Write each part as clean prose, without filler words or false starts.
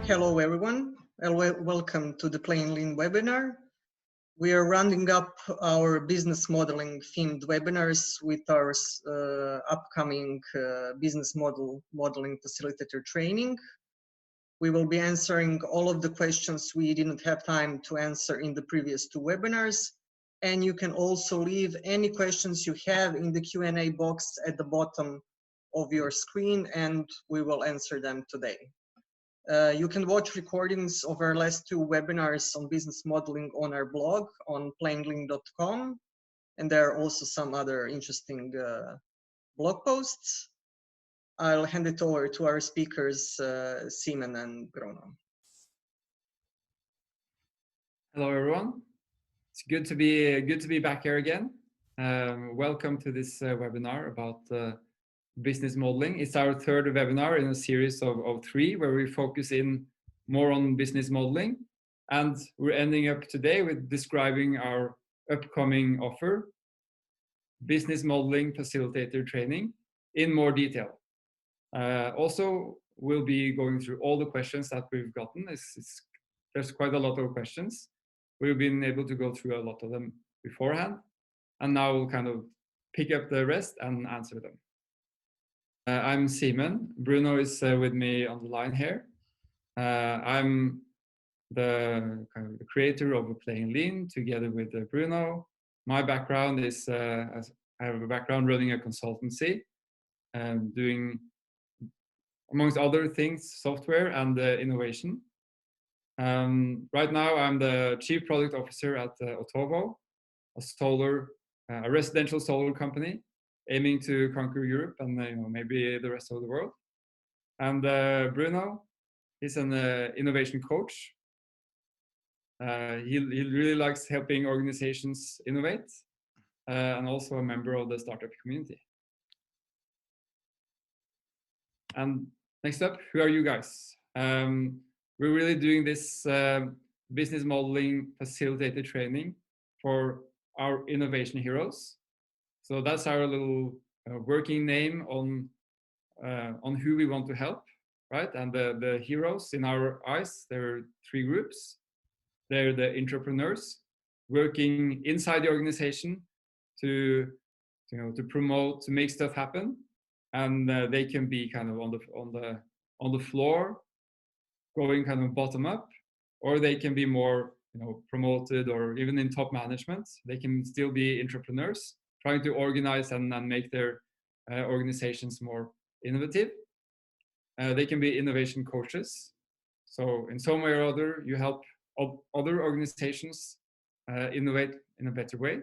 Hello everyone, and welcome to the Playing Lean webinar. We are rounding up our business modeling themed webinars with our upcoming business modeling facilitator training. We will be answering all of the questions we didn't have time to answer in the previous two webinars, and you can also leave any questions you have in the Q&A box at the bottom of your screen, and we will answer them today. You can watch recordings of our last two webinars on business modeling on our blog on playinglean.com, and there are also some other interesting blog posts. I'll hand it over to our speakers, Simon and Bruno. Hello, everyone. It's good to be back here again. Welcome to this webinar about business modeling. It's our third webinar in a series of three where we focus in more on business modeling, and we're ending up today with describing our upcoming offer, business modeling facilitator training, in more detail. Also, we'll be going through all the questions that we've gotten. There's quite a lot of questions. We've been able to go through a lot of them beforehand, and now we'll kind of pick up the rest and answer them. I'm Simon. Bruno is with me on the line here. I'm the creator of Playing Lean together with Bruno. My background is I have a background running a consultancy, doing, amongst other things, software and innovation. Right now, I'm the Chief Product Officer at Otovo, a residential solar company aiming to conquer Europe and maybe the rest of the world. And Bruno, he's an innovation coach. He really likes helping organizations innovate, and also a member of the startup community. And next up, who are you guys? We're really doing this business modeling facilitator training for our innovation heroes. So that's our little working name on who we want to help, right? And the heroes in our eyes, there are three groups. They're the entrepreneurs working inside the organization to promote, to make stuff happen, and they can be kind of on the floor, going kind of bottom up, or they can be more promoted, or even in top management. They can still be entrepreneurs trying to organize and make their organizations more innovative. They can be innovation coaches. So in some way or other, you help other organizations innovate in a better way.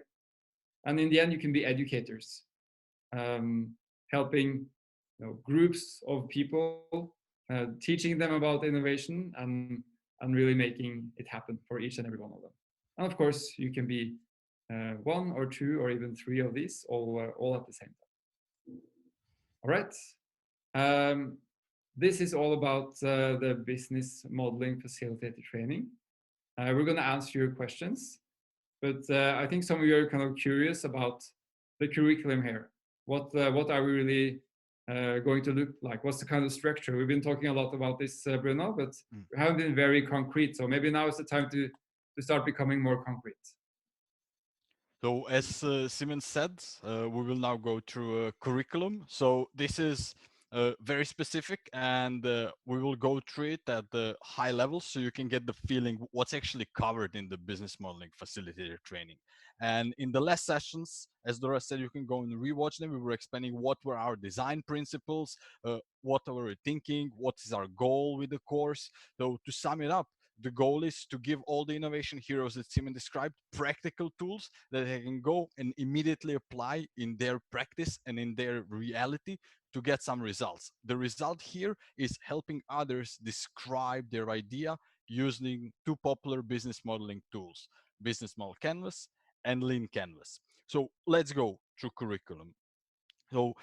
And in the end, you can be educators, helping groups of people, teaching them about innovation and really making it happen for each and every one of them. And of course, you can be one or two or even three of these all at the same time. All right. This is all about the business modeling facilitator training. We're going to answer your questions, but I think some of you are kind of curious about the curriculum here. What are we really going to look like? What's the kind of structure? We've been talking a lot about this, Bruno, but we haven't been very concrete. So maybe now is the time to start becoming more concrete. So as Simon said, we will now go through a curriculum. So this is very specific, and we will go through it at the high level so you can get the feeling what's actually covered in the business modeling facilitator training. And in the last sessions, as Dora said, you can go and rewatch them. We were explaining what were our design principles, what were we thinking, what is our goal with the course. So to sum it up, the goal is to give all the innovation heroes that Simon described practical tools that they can go and immediately apply in their practice and in their reality to get some results. The result here is helping others describe their idea using two popular business modeling tools, Business Model Canvas and Lean Canvas. So let's go through curriculum. So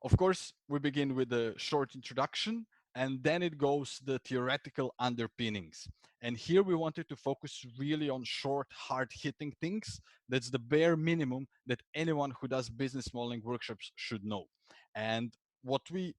of course, we begin with a short introduction, and then it goes the theoretical underpinnings. And here we wanted to focus really on short, hard-hitting things. That's the bare minimum that anyone who does business modeling workshops should know. And what we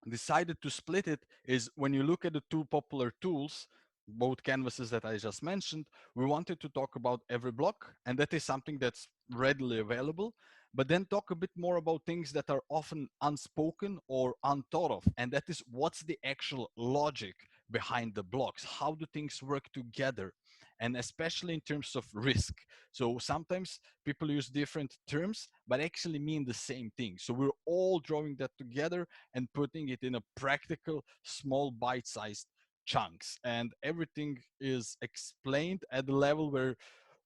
decided to split it is when you look at the two popular tools, both canvases that I just mentioned, we wanted to talk about every block, and that is something that's readily available, but then talk a bit more about things that are often unspoken or unthought of, and that is what's the actual logic behind the blocks? How do things work together? And especially in terms of risk. So sometimes people use different terms, but actually mean the same thing. So we're all drawing that together and putting it in a practical, small, bite-sized chunks. And everything is explained at the level where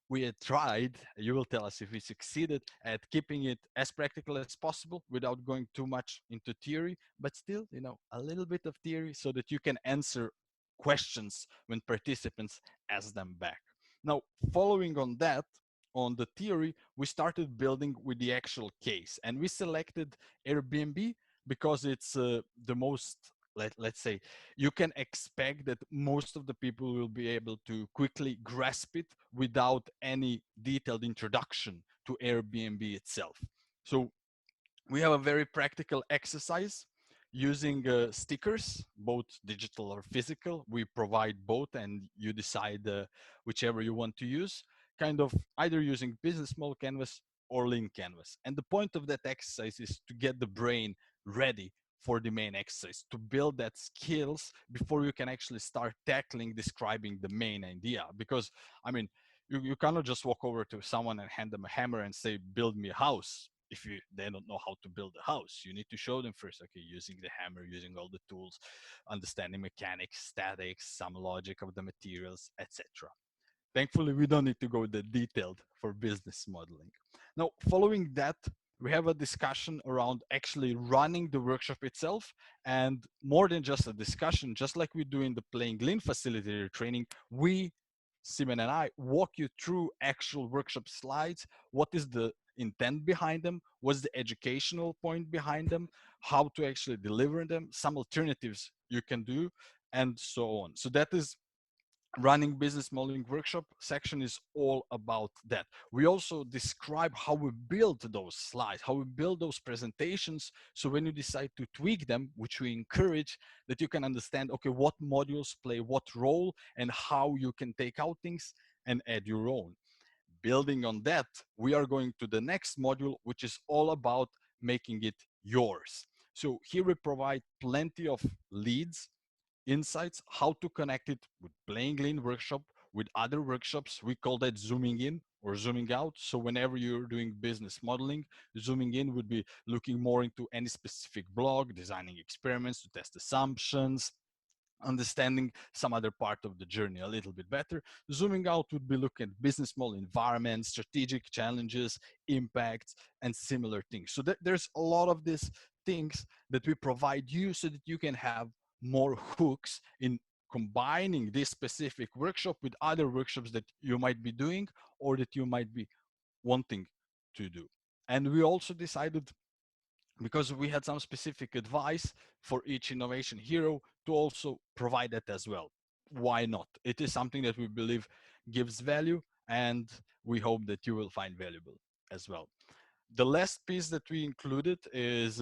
we had tried, you will tell us if we succeeded at keeping it as practical as possible without going too much into theory, but still, a little bit of theory so that you can answer questions when participants ask them back. Now, following on that, on the theory, we started building with the actual case, and we selected Airbnb because it's the most, let's say, you can expect that most of the people will be able to quickly grasp it without any detailed introduction to Airbnb itself. So we have a very practical exercise using stickers, both digital or physical. We provide both, and you decide whichever you want to use, kind of either using business model canvas or lean canvas. And the point of that exercise is to get the brain ready for the main exercise, to build that skills before you can actually start tackling describing the main idea. Because I mean, you cannot just walk over to someone and hand them a hammer and say, build me a house. If they don't know how to build a house, you need to show them first, okay, using the hammer, using all the tools, understanding mechanics, statics, some logic of the materials, etc. Thankfully, we don't need to go that detailed for business modeling. Now, following that, we have a discussion around actually running the workshop itself, and more than just a discussion, just like we do in the Playing Lean Facilitator training, we, Simon and I, walk you through actual workshop slides. What is the intent behind them? What's the educational point behind them? How to actually deliver them? Some alternatives you can do, and so on. So that is running business modeling workshop section is all about that. We also describe how we build those slides, how we build those presentations. So when you decide to tweak them, which we encourage, that you can understand, okay, what modules play what role and how you can take out things and add your own. Building on that, we are going to the next module, which is all about making it yours. So here we provide plenty of leads, insights, how to connect it with Playing Lean workshop, with other workshops. We call that zooming in or zooming out. So whenever you're doing business modeling, zooming in would be looking more into any specific blog, designing experiments to test assumptions, understanding some other part of the journey a little bit better. Zooming out would be looking at business model environments, strategic challenges, impacts, and similar things. So there's a lot of these things that we provide you so that you can have more hooks in combining this specific workshop with other workshops that you might be doing or that you might be wanting to do. And we also decided, because we had some specific advice for each innovation hero, to also provide that as well. Why not? It is something that we believe gives value, and we hope that you will find valuable as well. The last piece that we included is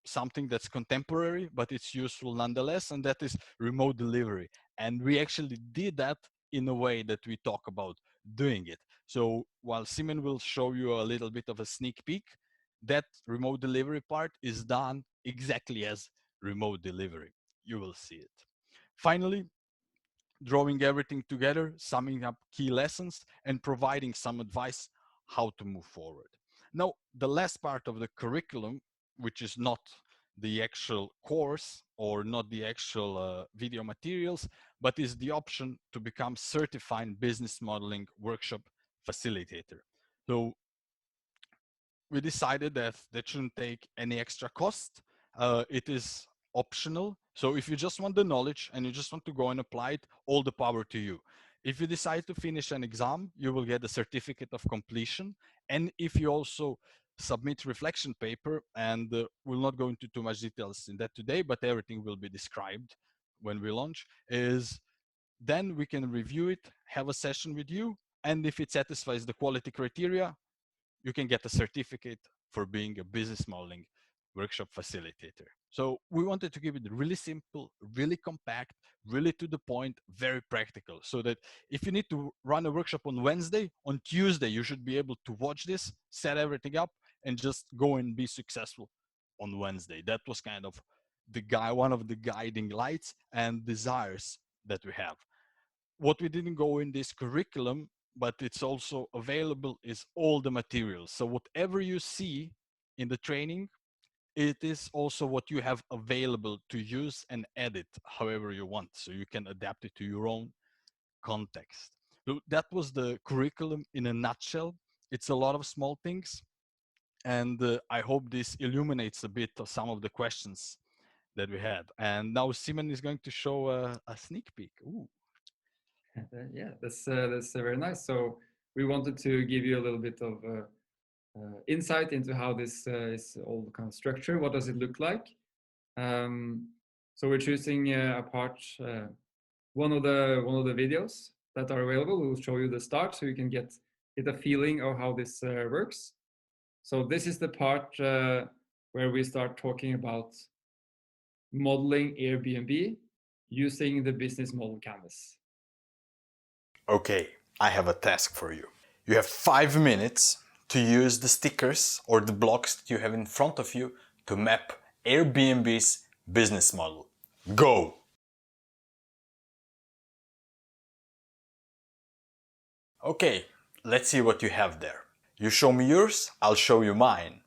something that's contemporary, but it's useful nonetheless, and that is remote delivery. And we actually did that in a way that we talk about doing it. So while Simon will show you a little bit of a sneak peek, that remote delivery part is done exactly as remote delivery. You will see it. Finally, drawing everything together, summing up key lessons, and providing some advice how to move forward. Now, the last part of the curriculum, which is not the actual course or not the actual video materials, but is the option to become certified business modeling workshop facilitator. So we decided that that shouldn't take any extra cost. It is optional. So if you just want the knowledge and you just want to go and apply it, all the power to you. If you decide to finish an exam, you will get a certificate of completion. And if you also submit reflection paper, and we'll not go into too much details in that today, but everything will be described when we launch, is then we can review it, have a session with you, and if it satisfies the quality criteria, you can get a certificate for being a business modeling workshop facilitator. So we wanted to keep it really simple, really compact, really to the point, very practical. So that if you need to run a workshop on Wednesday, on Tuesday, you should be able to watch this, set everything up, and just go and be successful on Wednesday. That was kind of one of the guiding lights and desires that we have. What we didn't go in this curriculum, but it's also available, is all the materials. So whatever you see in the training, it is also what you have available to use and edit however you want. So you can adapt it to your own context. So that was the curriculum in a nutshell. It's a lot of small things. And I hope this illuminates a bit of some of the questions that we had. And now Simon is going to show a sneak peek. Ooh. Yeah, that's very nice. So we wanted to give you a little bit of insight into how this is all kind of structure. What does it look like? So we're choosing apart one of the videos that are available. We'll show you the start so you can get a feeling of how this works. So this is the part where we start talking about modeling Airbnb using the business model canvas. Okay, I have a task for you. You have 5 minutes to use the stickers or the blocks that you have in front of you to map Airbnb's business model. Go! Okay, let's see what you have there. You show me yours, I'll show you mine.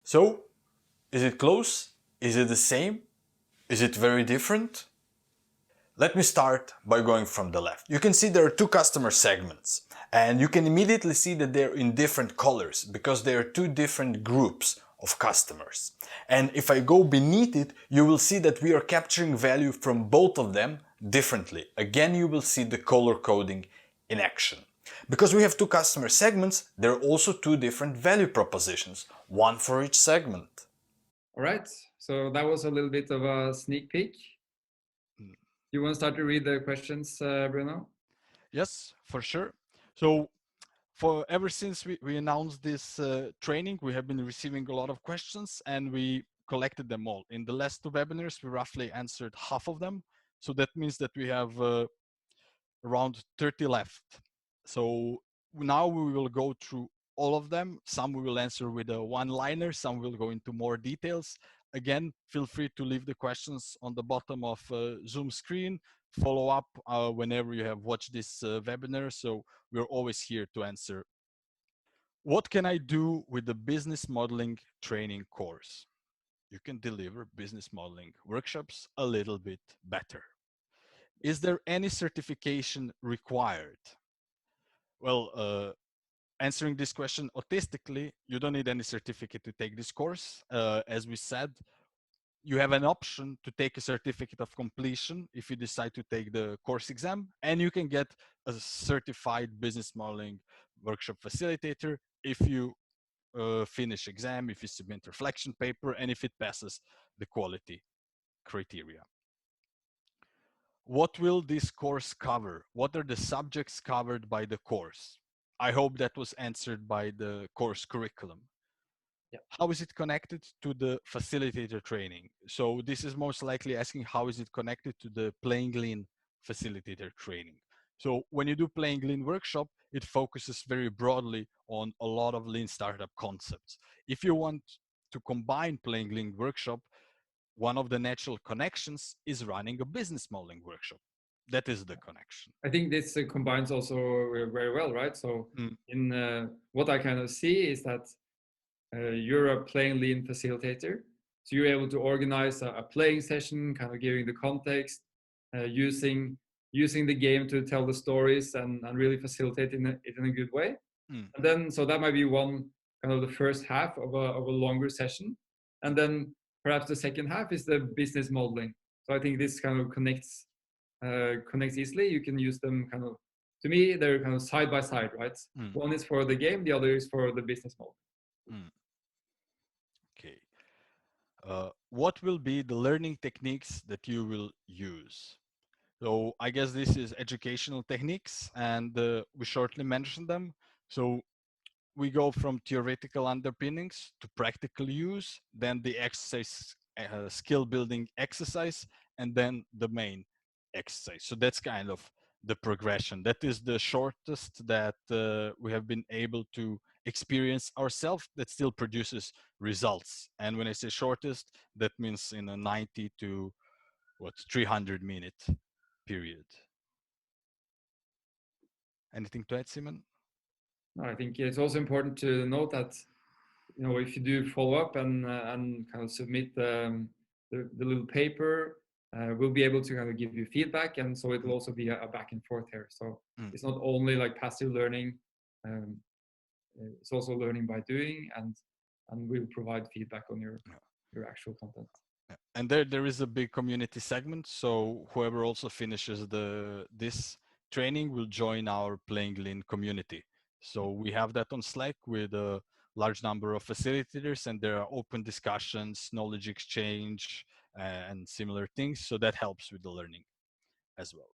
So, is it close? Is it the same? Is it very different? Let me start by going from the left. You can see there are two customer segments, and you can immediately see that they're in different colors because they are two different groups of customers. And if I go beneath it, you will see that we are capturing value from both of them differently. Again, you will see the color coding in action. Because we have two customer segments, there are also two different value propositions, one for each segment. All right, so that was a little bit of a sneak peek. You want to start to read the questions, Bruno? Yes, for sure. So ever since we announced this training, we have been receiving a lot of questions and we collected them all. In the last two webinars, we roughly answered half of them. So that means that we have around 30 left. So now we will go through all of them. Some we will answer with a one-liner, some will go into more details. Again, feel free to leave the questions on the bottom of Zoom screen. Follow up whenever you have watched this webinar. So we're always here to answer. What can I do with the business modeling training course? You can deliver business modeling workshops a little bit better. Is there any certification required? Well, answering this question autistically, you don't need any certificate to take this course. As we said, you have an option to take a certificate of completion if you decide to take the course exam, and you can get a certified business modeling workshop facilitator if you finish exam, if you submit reflection paper, and if it passes the quality criteria. What will this course cover? What are the subjects covered by the course? I hope that was answered by the course curriculum. Yeah. How is it connected to the facilitator training? So this is most likely asking how is it connected to the Playing Lean Facilitator training. So when you do Playing Lean workshop, it focuses very broadly on a lot of Lean startup concepts. If you want to combine Playing Lean workshop, one of the natural connections is running a business modeling workshop. That is the connection. I think this combines also very well, right? So in what I kind of see is that you're a playing lean facilitator. So you're able to organize a playing session, kind of giving the context, using the game to tell the stories and really facilitate it in a good way. And then, so that might be one kind of the first half of a longer session. And then perhaps the second half is the business modeling. So I think this kind of connects easily. You can use them kind of, to me, they're kind of side by side, right? One is for the game, the other is for the business model. Okay. What will be the learning techniques that you will use? So I guess this is educational techniques, and we shortly mentioned them. So we go from theoretical underpinnings to practical use, then the exercise, skill building exercise, and then the main exercise. So that's kind of the progression. That is the shortest that we have been able to experience ourselves, that still produces results. And when I say shortest, that means in a 90 to 300-minute period. Anything to add, Simon? No, I think it's also important to note that, you know, if you do follow up and kind of submit the little paper, we'll be able to kind of give you feedback, and so it will also be a back and forth here. So it's not only like passive learning, it's also learning by doing, and we'll provide feedback on your actual content. Yeah. And there is a big community segment, so whoever also finishes this training will join our Playing Lean community. So we have that on Slack with a large number of facilitators, and there are open discussions, knowledge exchange, and similar things. So that helps with the learning as well.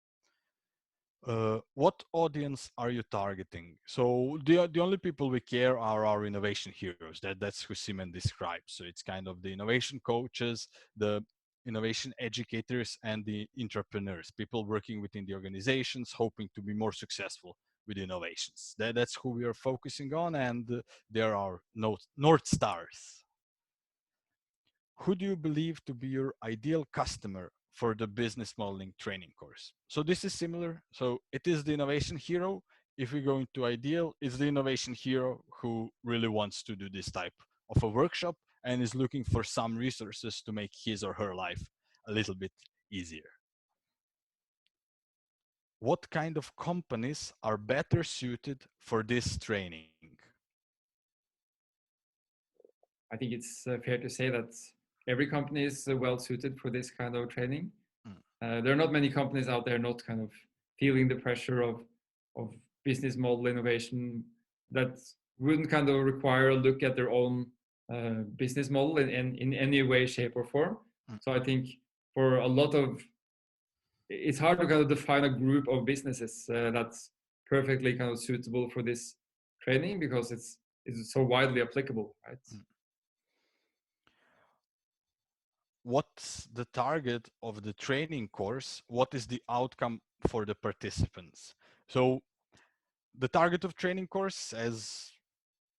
What audience are you targeting? So the only people we care are our innovation heroes. That's who Simon describes. So it's kind of the innovation coaches, the innovation educators, and the entrepreneurs, people working within the organizations, hoping to be more successful with innovations. That's who we are focusing on, and they're our North Stars. Who do you believe to be your ideal customer for the business modeling training course? So this is similar. So it is the innovation hero. If we go into ideal, it's the innovation hero who really wants to do this type of a workshop and is looking for some resources to make his or her life a little bit easier. What kind of companies are better suited for this training? I think it's fair to say that every company is well suited for this kind of training. There are not many companies out there not kind of feeling the pressure of business model innovation that wouldn't kind of require a look at their own business model in any way, shape, or form. So I think for a lot of, it's hard to kind of define a group of businesses that's perfectly kind of suitable for this training, because it's so widely applicable, right? What's the target of the training course? What is the outcome for the participants? So the target of training course, as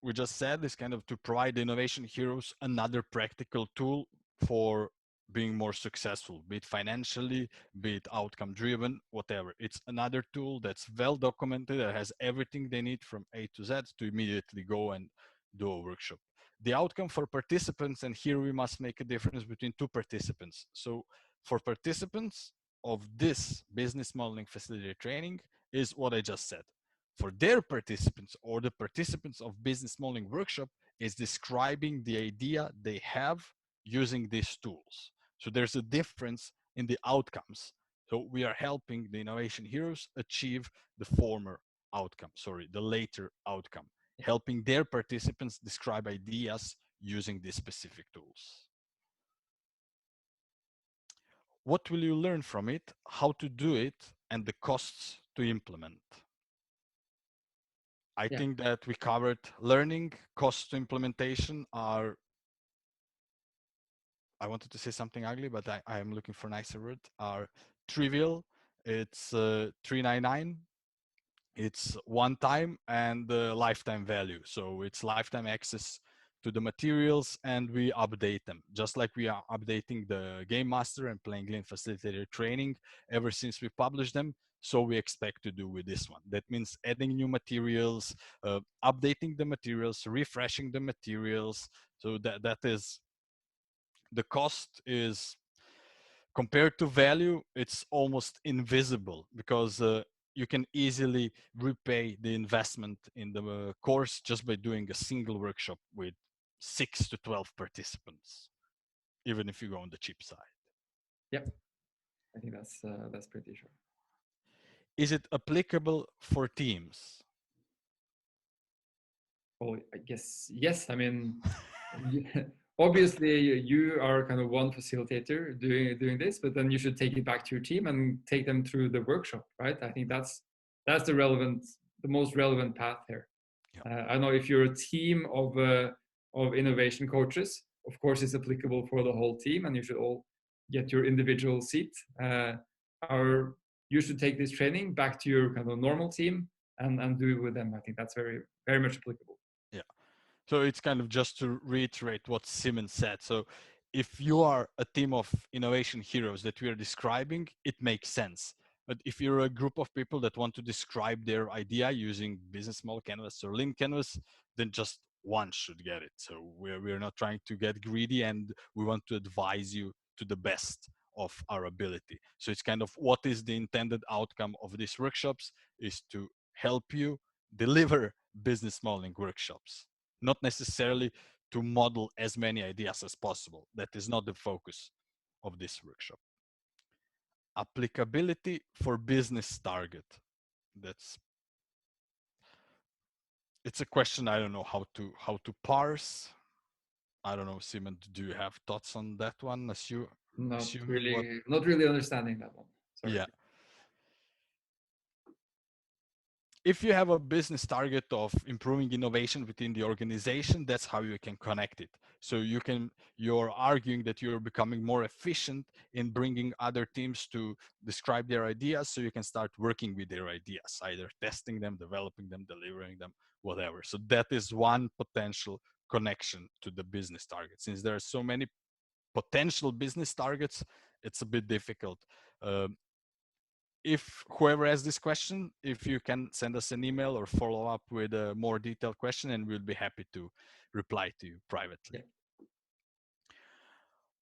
we just said, is kind of to provide innovation heroes another practical tool for being more successful, be it financially, be it outcome driven, whatever. It's another tool that's well documented, that has everything they need from A to Z to immediately go and do a workshop. The outcome for participants, and here we must make a difference between two participants. So for participants of this business modeling facilitator training is what I just said. For their participants, or the participants of business modeling workshop, is describing the idea they have using these tools. So there's a difference in the outcomes. So we are helping the innovation heroes achieve the former outcome, the later outcome, helping their participants describe ideas using these specific tools. What will you learn from it, how to do it, and the costs to implement? I think that we covered learning. Costs to implementation are, I wanted to say something ugly, but I am looking for a nicer word, are trivial. It's $399. It's one time and lifetime value. So it's lifetime access to the materials, and we update them. Just like we are updating the Game Master and Playing Lean Facilitator training ever since we published them, so we expect to do with this one. That means adding new materials, updating the materials, refreshing the materials. So that is, the cost is, compared to value, it's almost invisible, because you can easily repay the investment in the course just by doing a single workshop with 6 to 12 participants, even if you go on the cheap side. Yep, I think that's pretty sure. Is it applicable for teams? Well, I guess yes. I mean, obviously you are kind of one facilitator doing this, but then you should take it back to your team and take them through the workshop, right? I think that's the most relevant path here. Yeah. I know if you're a team of innovation coaches, of course it's applicable for the whole team, and you should all get your individual seat. You should take this training back to your kind of normal team and do it with them. I think that's very much applicable. Yeah. So it's kind of just to reiterate what Simon said. So if you are a team of innovation heroes that we are describing, it makes sense. But if you're a group of people that want to describe their idea using business model canvas or lean canvas, then just one should get it. So we're not trying to get greedy, and we want to advise you to the best of our ability. So it's kind of what is the intended outcome of these workshops is to help you deliver business modeling workshops, not necessarily to model as many ideas as possible. That is not the focus of this workshop. Applicability for business target. It's a question I don't know how to parse. I don't know, Simon, do you have thoughts on that one? Not Assuming what? really understanding that one. Sorry. Yeah. If you have a business target of improving innovation within the organization, that's how you can connect it. So you're arguing that you're becoming more efficient in bringing other teams to describe their ideas, so you can start working with their ideas, either testing them, developing them, delivering them, whatever. So that is one potential connection to the business target. Since there are so many potential business targets, it's a bit difficult. If whoever has this question, if you can send us an email or follow up with a more detailed question, and we'll be happy to reply to you privately. Yeah.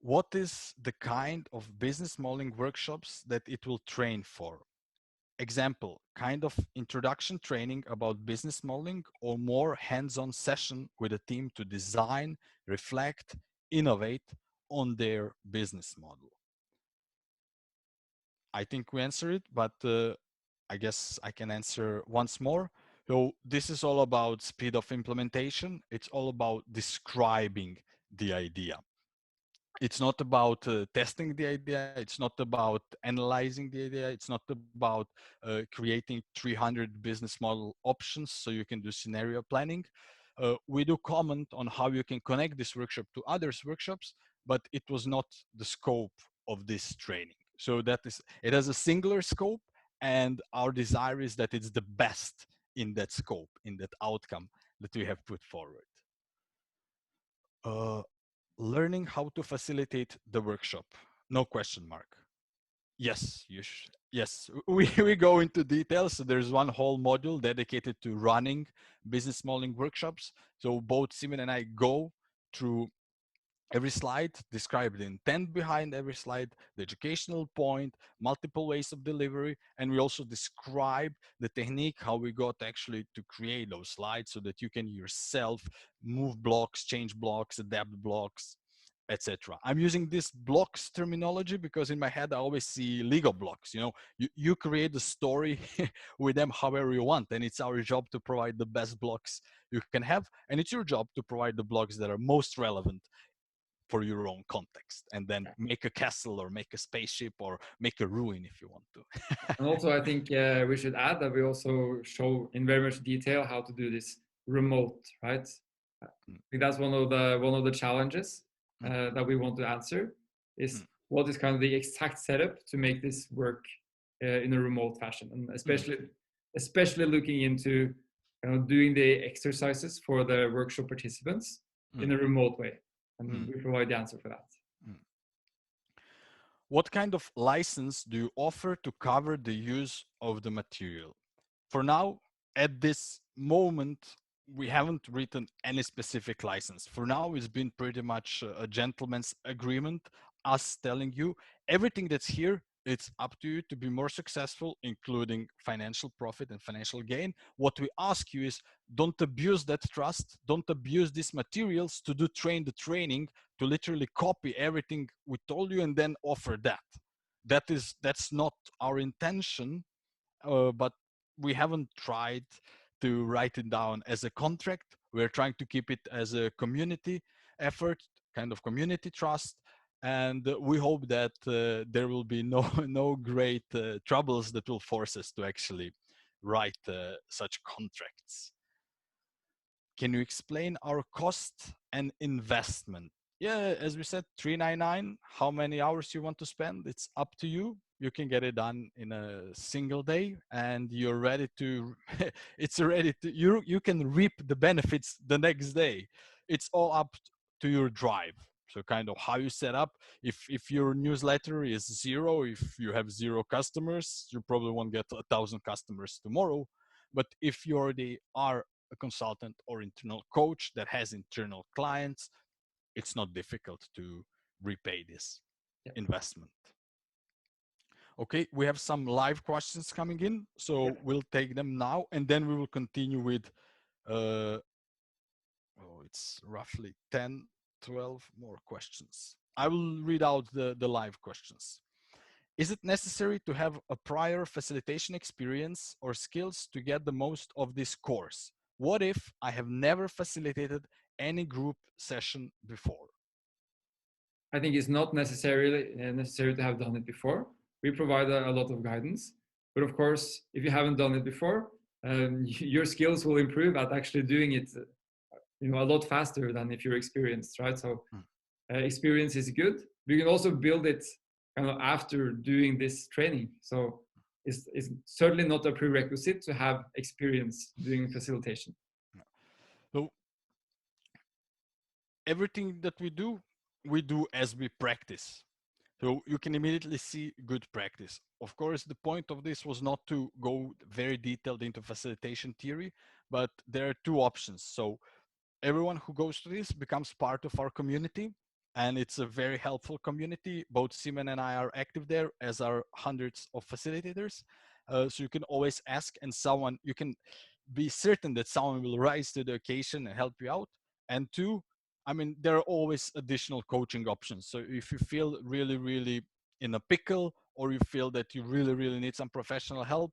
What is the kind of business modeling workshops that it will train for? Example, kind of introduction training about business modeling, or more hands-on session with a team to design, reflect, innovate on their business model. I think we answered it, but I guess I can answer once more. So this is all about speed of implementation. It's all about describing the idea. It's not about testing the idea. It's not about analyzing the idea. It's not about creating 300 business model options so you can do scenario planning. We do comment on how you can connect this workshop to others workshops, but it was not the scope of this training. So that is, it has a singular scope, and our desire is that it's the best in that scope, in that outcome that we have put forward. Learning how to facilitate the workshop. No question mark. Yes, yes, we go into details. So there's one whole module dedicated to running business modeling workshops. So both Simon and I go through every slide, describe the intent behind every slide, the educational point, multiple ways of delivery, and we also describe the technique, how we got actually to create those slides so that you can yourself move blocks, change blocks, adapt blocks, etc. I'm using this blocks terminology because in my head I always see Lego blocks. You know, you create the story with them however you want, and it's our job to provide the best blocks you can have, and it's your job to provide the blocks that are most relevant for your own context, and then make a castle or make a spaceship or make a ruin if you want to. And also, I think we should add that we also show in very much detail how to do this remote, right? I think that's one of the challenges that we want to answer is what is kind of the exact setup to make this work in a remote fashion, and especially looking into doing the exercises for the workshop participants in a remote way. And we provide the answer for that. What kind of license do you offer to cover the use of the material? For now, at this moment, we haven't written any specific license. For now, it's been pretty much a gentleman's agreement, us telling you everything that's here, it's up to you to be more successful, including financial profit and financial gain. What we ask you is don't abuse that trust, don't abuse these materials to do the training, to literally copy everything we told you and then offer that. That's not our intention, but we haven't tried to write it down as a contract. We're trying to keep it as a community effort, kind of community trust. And we hope that there will be no great troubles that will force us to actually write such contracts. can you explain our cost and investment? Yeah, as we said, 399. How many hours you want to spend? It's up to you. You can get it done in a single day, and you're ready to. It's ready to. You can reap the benefits the next day. It's all up to your drive. So kind of how you set up. If your newsletter is zero, if you have zero customers, you probably won't get 1,000 customers tomorrow. But if you already are a consultant or internal coach that has internal clients, it's not difficult to repay this investment. Okay, we have some live questions coming in, so we'll take them now, and then we will continue with, it's roughly 10, 12 more questions. I will read out the live questions. Is it necessary to have a prior facilitation experience or skills to get the most of this course? What if I have never facilitated any group session before? I think it's not necessarily necessary to have done it before. We provide a lot of guidance, but of course, if you haven't done it before, your skills will improve at actually doing it, a lot faster than if you're experienced, right? So, experience is good. We can also build it kind of after doing this training. So, it's certainly not a prerequisite to have experience doing facilitation. So, everything that we do as we practice. So you can immediately see good practice. Of course, the point of this was not to go very detailed into facilitation theory, but there are two options. So everyone who goes to this becomes part of our community, and it's a very helpful community. Both Simon and I are active there, as are hundreds of facilitators. So you can always ask, and you can be certain that someone will rise to the occasion and help you out. And two, I mean, there are always additional coaching options. So if you feel really, really in a pickle, or you feel that you really, really need some professional help,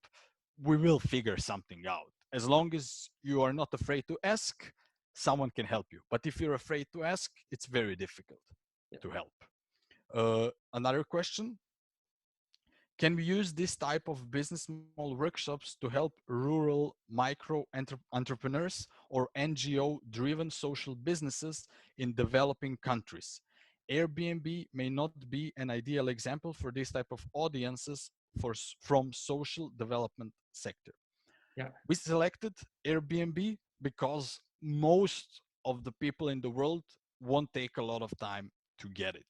we will figure something out. As long as you are not afraid to ask, someone can help you. But if you're afraid to ask, it's very difficult to help. Another question. Can we use this type of business model workshops to help rural micro entrepreneurs or NGO-driven social businesses in developing countries? Airbnb may not be an ideal example for this type of audiences from social development sector. Yeah. We selected Airbnb because most of the people in the world won't take a lot of time to get it.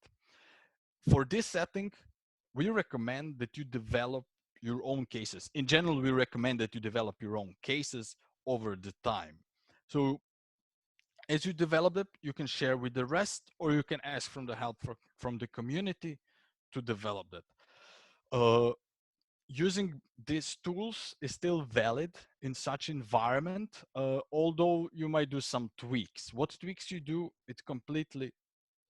For this setting, we recommend that you develop your own cases. In general, we recommend that you develop your own cases over the time. So as you develop it, you can share with the rest, or you can ask from the help from the community to develop that. Using these tools is still valid in such environment, although you might do some tweaks. What tweaks you do, it's completely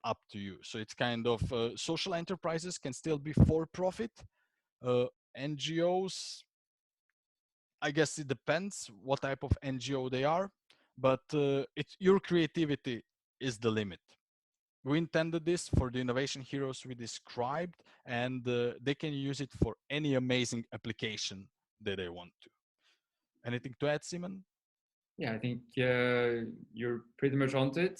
up to you. So it's kind of social enterprises can still be for profit. NGOs, I guess it depends what type of NGO they are, but your creativity is the limit. We intended this for the innovation heroes we described, and they can use it for any amazing application that they want to. Anything to add, Simon? Yeah, I think you're pretty much onto it.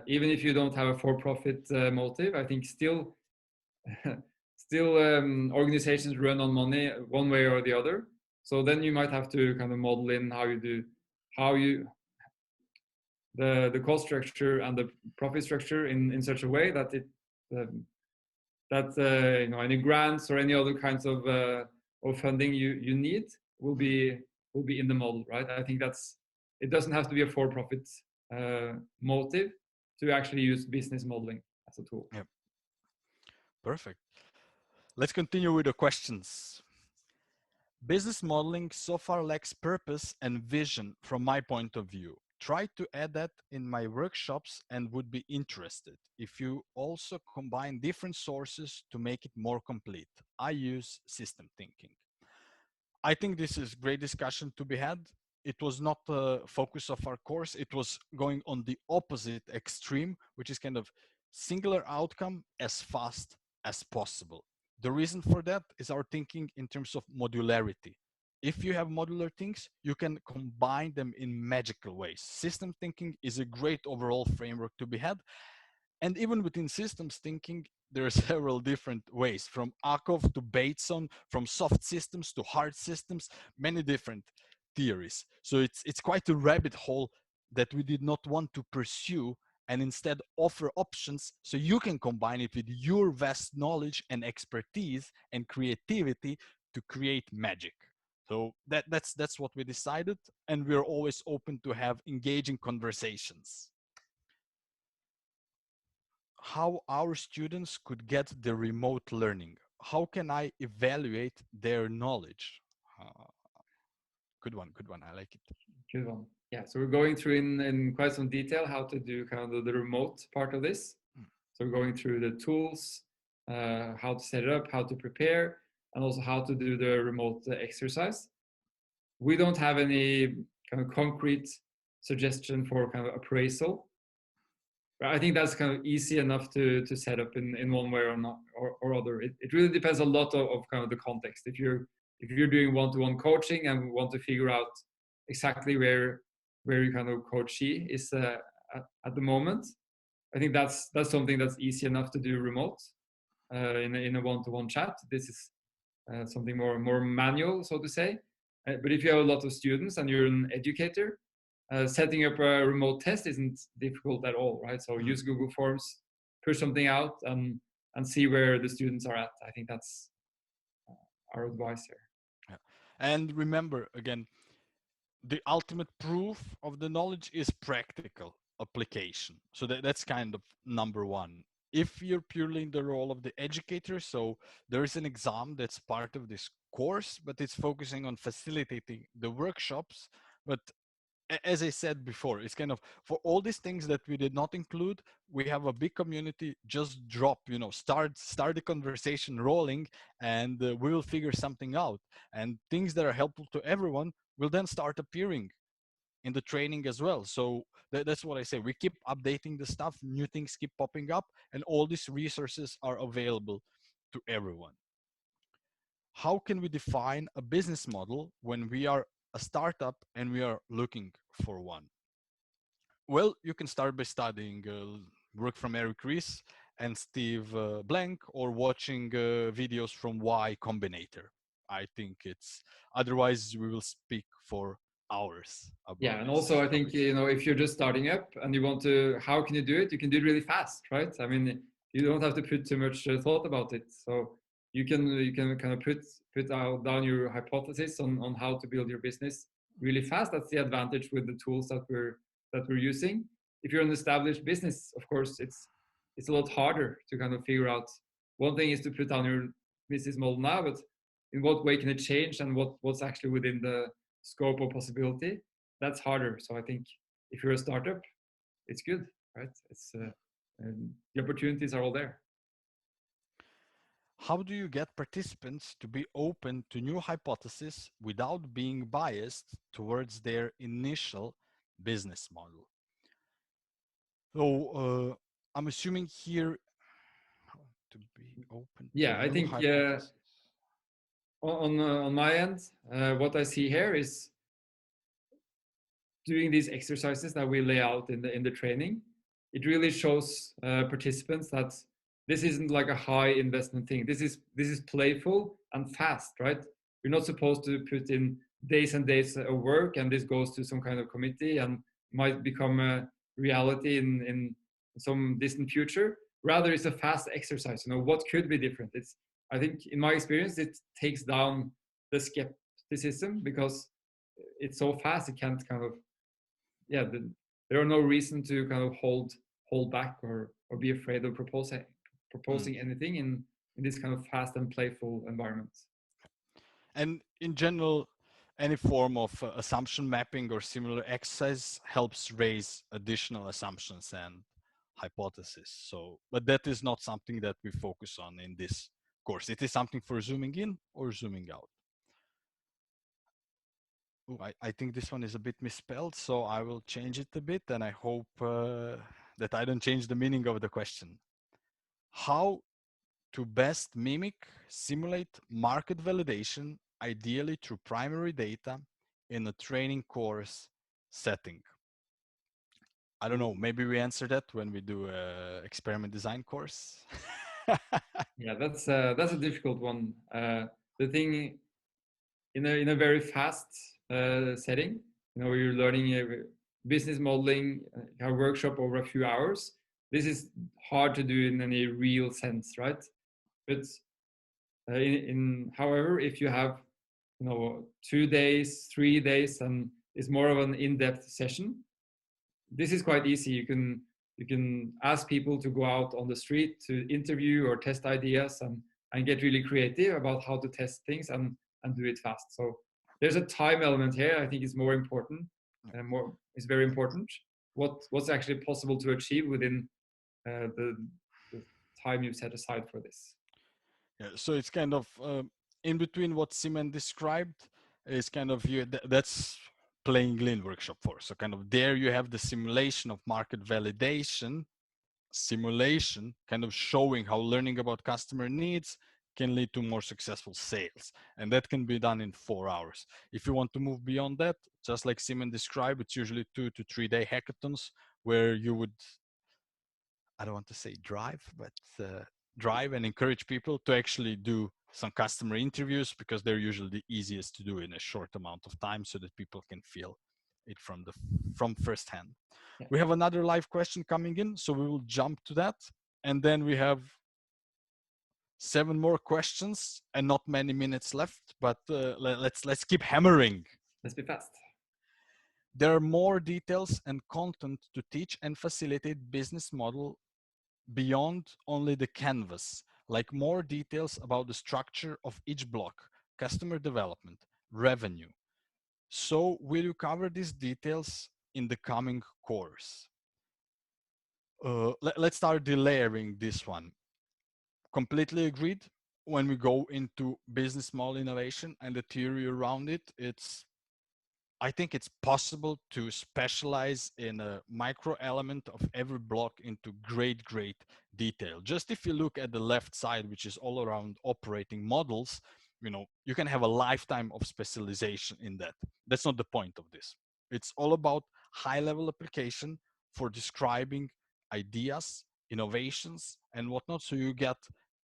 Even if you don't have a for-profit motive, I think still organizations run on money one way or the other. So then you might have to kind of model in the cost structure and the profit structure in such a way that any grants or any other kinds of funding you need will be in the model, right? I think it doesn't have to be a for-profit motive to actually use business modeling as a tool. Yep. Perfect. Let's continue with the questions. Business modeling so far lacks purpose and vision from my point of view. Try to add that in my workshops and would be interested if you also combine different sources to make it more complete. I use system thinking. I think this is great discussion to be had. It was not the focus of our course. It was going on the opposite extreme, which is kind of singular outcome as fast as possible. The reason for that is our thinking in terms of modularity. If you have modular things, you can combine them in magical ways. System thinking is a great overall framework to be had. And even within systems thinking, there are several different ways, from Akov to Bateson, from soft systems to hard systems, many different theories. So it's quite a rabbit hole that we did not want to pursue, and instead offer options so you can combine it with your vast knowledge and expertise and creativity to create magic. So that's what we decided, and we're always open to have engaging conversations. How our students could get the remote learning. How can I evaluate their knowledge? Uh, good one, good one. I like it. Good one. Yeah, so we're going through in quite some detail how to do kind of the remote part of this. So we're going through the tools, how to set it up, how to prepare, and also how to do the remote exercise. We don't have any kind of concrete suggestion for kind of appraisal. But I think that's kind of easy enough to set up in one way or not or other. It really depends a lot of kind of the context. If you're doing one-to-one coaching and want to figure out exactly where your kind of coachee is at the moment, I think that's something that's easy enough to do remote in a one-to-one chat. This is something more manual, so to say. But if you have a lot of students and you're an educator, setting up a remote test isn't difficult at all, right? So use Google Forms, push something out, and see where the students are at. I think that's our advice here. Yeah. And remember, again, the ultimate proof of the knowledge is practical application. So that's kind of number one. If you're purely in the role of the educator, so there is an exam that's part of this course, but it's focusing on facilitating the workshops. But as I said before, it's kind of, for all these things that we did not include, we have a big community. Just drop, start the conversation rolling, and we will figure something out. And things that are helpful to everyone will then start appearing in the training as well. So that's what I say. We keep updating the stuff, new things keep popping up, and all these resources are available to everyone. How can we define a business model when we are a startup and we are looking for one? Well, you can start by studying work from Eric Ries and Steve Blank, or watching videos from Y Combinator. I think it's, otherwise we will speak for hours about Yeah, and this also I think topic. if you're just starting up and you want to, how can you do it? You can do it really fast, right? I mean, you don't have to put too much thought about it. So you can kind of put down your hypothesis on how to build your business really fast. That's the advantage with the tools that we're using. If you're an established business, of course, it's a lot harder to kind of figure out. One thing is to put down your business model now, but in what way can it change, and what's actually within the scope of possibility? That's harder. So I think if you're a startup, it's good, right? It's the opportunities are all there. How do you get participants to be open to new hypotheses without being biased towards their initial business model? So I'm assuming here, how to be open Yeah, to I new think hypotheses. on my end, what I see here is doing these exercises that we lay out in the training. It really shows participants that this isn't like a high investment thing. This is playful and fast, right? You're not supposed to put in days and days of work, and this goes to some kind of committee and might become a reality in some distant future. Rather, it's a fast exercise. What could be different? I think in my experience, it takes down the skepticism because it's so fast. It can't kind of, there are no reason to kind of hold back or be afraid of proposing anything in this kind of fast and playful environment. And in general, any form of assumption mapping or similar exercise helps raise additional assumptions and hypotheses. So, but that is not something that we focus on in this course. It is something for zooming in or zooming out. Ooh, I think this one is a bit misspelled, so I will change it a bit, and I hope that I don't change the meaning of the question. How to best mimic, simulate market validation ideally through primary data in a training course setting. I don't know, maybe we answer that when we do a experiment design course. Yeah, that's a difficult one. The thing in a very fast setting, you're learning business modeling, a workshop over a few hours. This is hard to do in any real sense, right? But however, if you have 2 days, 3 days, and it's more of an in-depth session, this is quite easy. You can ask people to go out on the street to interview or test ideas and get really creative about how to test things and do it fast. So there's a time element here. I think it's more important and more is very important. What's actually possible to achieve within the time you've set aside for this. Yeah, so it's kind of in between what Simon described is kind of that's playing lean workshop for. So kind of there you have the simulation of market validation, simulation kind of showing how learning about customer needs can lead to more successful sales, and that can be done in 4 hours. If you want to move beyond that, just like Simon described, it's usually 2 to 3 day hackathons where you would, I don't want to say drive, but drive and encourage people to actually do some customer interviews, because they're usually the easiest to do in a short amount of time so that people can feel it from first hand. Yeah. We have another live question coming in, so we will jump to that. And then we have 7 more questions and not many minutes left, but let's keep hammering. Let's be fast. There are more details and content to teach and facilitate business model beyond only the canvas, like more details about the structure of each block, customer development, revenue. So will you cover these details in the coming course? Let's start delayering this one. Completely agreed. When we go into business model innovation and the theory around it, I think it's possible to specialize in a micro element of every block into great detail. Just if you look at the left side, which is all around operating models, you can have a lifetime of specialization in that. That's not the point of this. It's all about high level application for describing ideas, innovations, and whatnot. So you get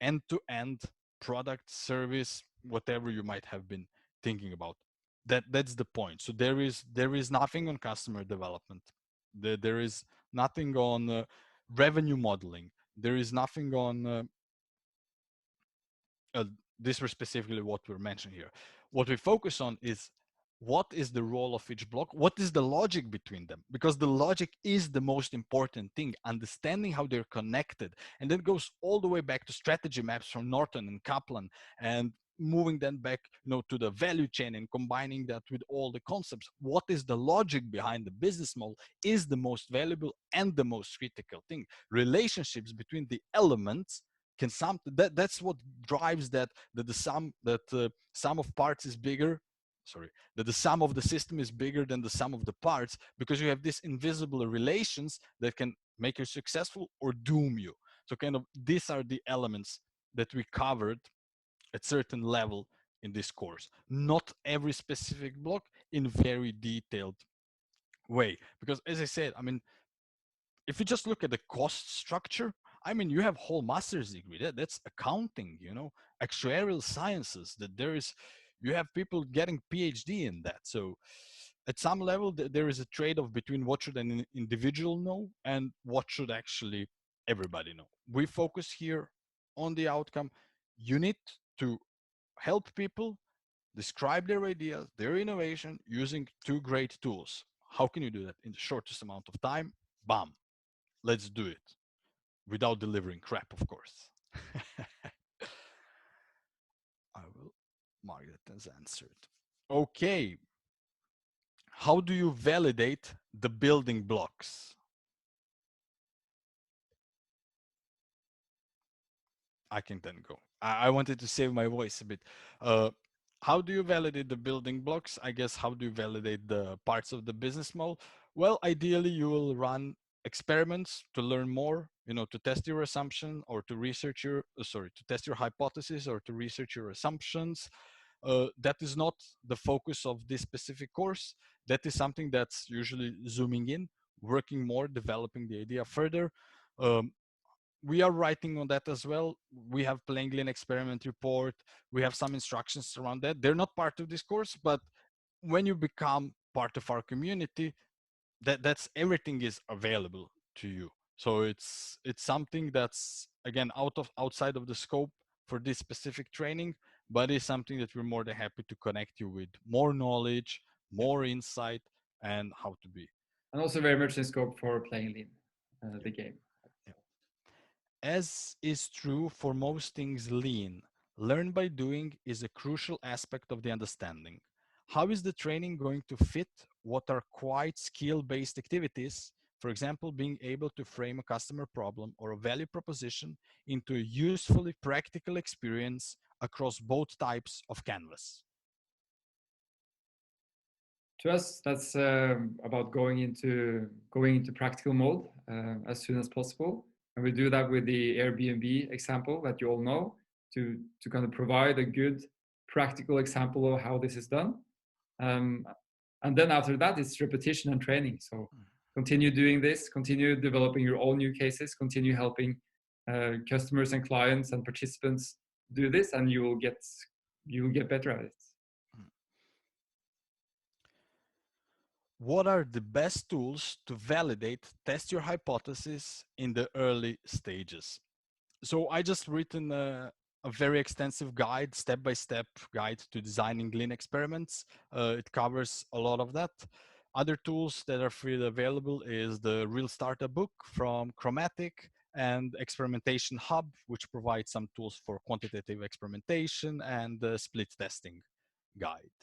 end to end product, service, whatever you might have been thinking about. That's the point. So there is nothing on customer development. There is nothing on revenue modeling. There is nothing on this was specifically what we're mentioning here. What we focus on is what is the role of each block, what is the logic between them, because the logic is the most important thing, understanding how they're connected. And that goes all the way back to strategy maps from Norton and Kaplan, and moving then back to the value chain and combining that with all the concepts. What is the logic behind the business model is the most valuable and the most critical thing. Relationships between the elements can that's what drives that the sum of parts is bigger, that the sum of the system is bigger than the sum of the parts, because you have these invisible relations that can make you successful or doom you. So kind of these are the elements that we covered at certain level in this course. Not every specific block in very detailed way, because as I said, I mean, if you just look at the cost structure, I mean, you have whole master's degree. That's accounting, actuarial sciences. You have people getting PhD in that. So at some level, there is a trade-off between what should an individual know and what should actually everybody know. We focus here on the outcome. You need to help people describe their ideas, their innovation using 2 great tools. How can you do that in the shortest amount of time? Bam, let's do it. Without delivering crap, of course. I will mark that as answered. Okay. How do you validate the building blocks? I can then go. I wanted to save my voice a bit. How do you validate the building blocks? I guess, how do you validate the parts of the business model? Well, ideally, you will run experiments to learn more, to test your assumption or to research to test your hypothesis or to research your assumptions. that is not the focus of this specific course. That is something that's usually zooming in, working more, developing the idea further. We are writing on that as well. We have Playing Lean experiment report. We have some instructions around that. They're not part of this course, but when you become part of our community, that's everything is available to you. So it's something that's again outside of the scope for this specific training, but it's something that we're more than happy to connect you with more knowledge, more insight, and how to be. And also very much in scope for Playing Lean, the game. As is true for most things lean, learn by doing is a crucial aspect of the understanding. How is the training going to fit what are quite skill-based activities? For example, being able to frame a customer problem or a value proposition into a usefully practical experience across both types of canvas. To us, that's about going into practical mode as soon as possible. And we do that with the Airbnb example that you all know to kind of provide a good practical example of how this is done. And then after that, it's repetition and training. So continue doing this, continue developing your own new cases, continue helping customers and clients and participants do this, and you will get better at it. What are the best tools to validate, test your hypothesis in the early stages? So I just written a very extensive guide, step-by-step guide to designing lean experiments. It covers a lot of that. Other tools that are freely available is the Real Startup book from Chromatic and Experimentation Hub, which provides some tools for quantitative experimentation, and the split testing guide.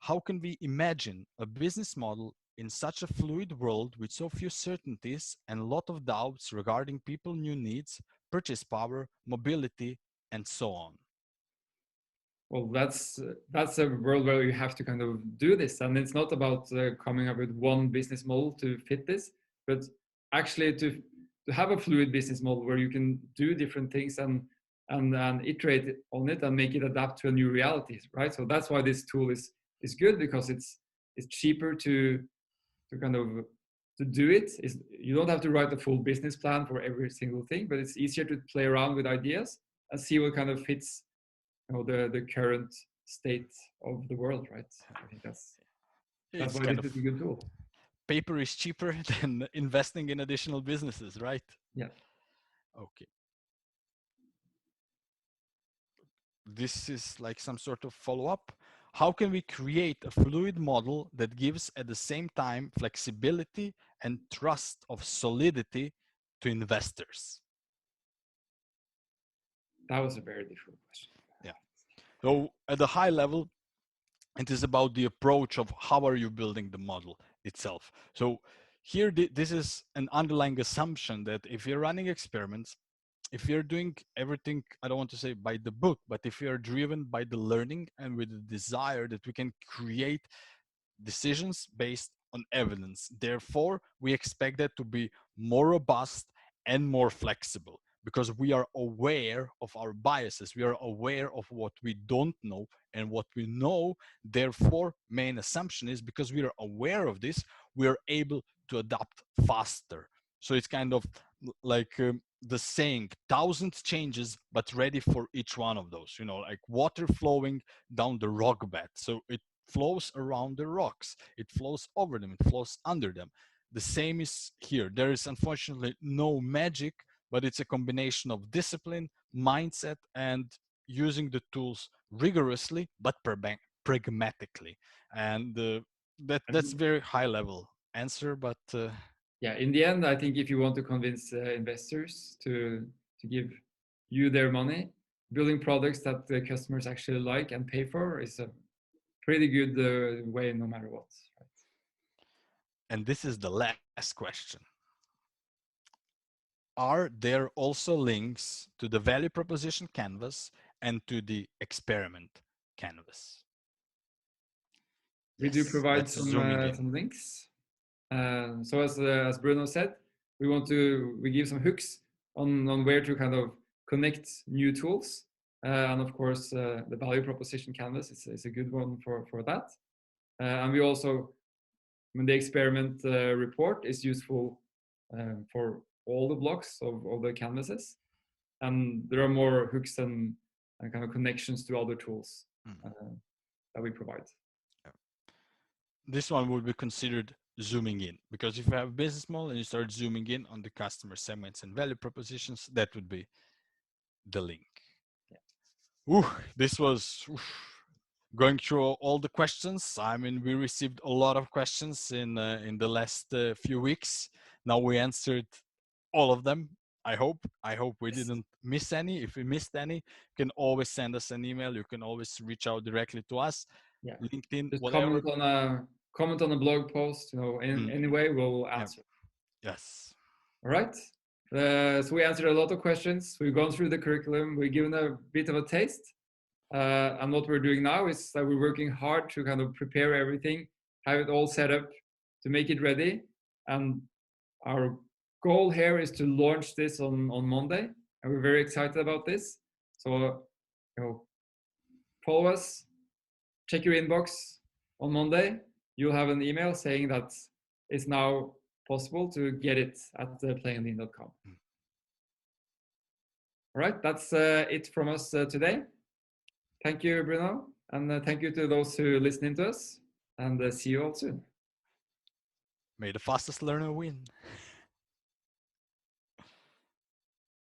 How can we imagine a business model in such a fluid world with so few certainties and a lot of doubts regarding people's new needs, purchase power, mobility, and so on? Well, that's a world where you have to kind of do this, and it's not about coming up with one business model to fit this, but actually to have a fluid business model where you can do different things and iterate on it and make it adapt to a new reality, right? So that's why this tool is good, because it's cheaper to kind of to do it. You don't have to write a full business plan for every single thing, but it's easier to play around with ideas and see what kind of fits, you know, the current state of the world, right? I think that's why this is a good tool. Paper is cheaper than investing in additional businesses, right? Yeah. Okay. This is like some sort of follow-up. How can we create a fluid model that gives at the same time flexibility and trust of solidity to investors? That was a very difficult question. Yeah. So at a high level, it is about the approach of how are you building the model itself. So here, this is an underlying assumption that if you're running experiments, if you're doing everything, I don't want to say by the book, but if you're driven by the learning and with the desire that we can create decisions based on evidence, therefore, we expect that to be more robust and more flexible, because we are aware of our biases. We are aware of what we don't know and what we know. Therefore, main assumption is because we are aware of this, we are able to adapt faster. So it's kind of like the saying, 1,000 changes, but ready for each one of those, you know, like water flowing down the rock bed. So it flows around the rocks, it flows over them, it flows under them. The same is here. There is unfortunately no magic, but it's a combination of discipline, mindset, and using the tools rigorously, but pragmatically. And that's very high level answer, but yeah, in the end, I think if you want to convince investors to give you their money, building products that the customers actually like and pay for is a pretty good way, no matter what. Right? And this is the last question. Are there also links to the value proposition canvas and to the experiment canvas? We do provide some links. So as Bruno said, we give some hooks on where to kind of connect new tools. And of course, the value proposition canvas is a good one for that. And we also, the experiment report is useful for all the blocks of the canvases. And there are more hooks and kind of connections to other tools that we provide. This one would be considered zooming in, because if you have a business model and you start zooming in on the customer segments and value propositions, that would be the link. Yeah. Ooh, this was going through all the questions. I mean, we received a lot of questions in the last few weeks. Now we answered all of them. I hope we didn't miss any. If we missed any, you can always send us an email. You can always reach out directly to us. Yeah. LinkedIn, just whatever. comment on a blog post, in any way, we'll answer. Yes. All right. So we answered a lot of questions. We've gone through the curriculum. We've given a bit of a taste. And what we're doing now is that we're working hard to kind of prepare everything, have it all set up to make it ready. And our goal here is to launch this on Monday. And we're very excited about this. So, follow us, check your inbox on Monday. You'll have an email saying that it's now possible to get it at playinglean.com. All right, that's it from us today. Thank you, Bruno, and thank you to those who listening to us, and see you all soon. May the fastest learner win.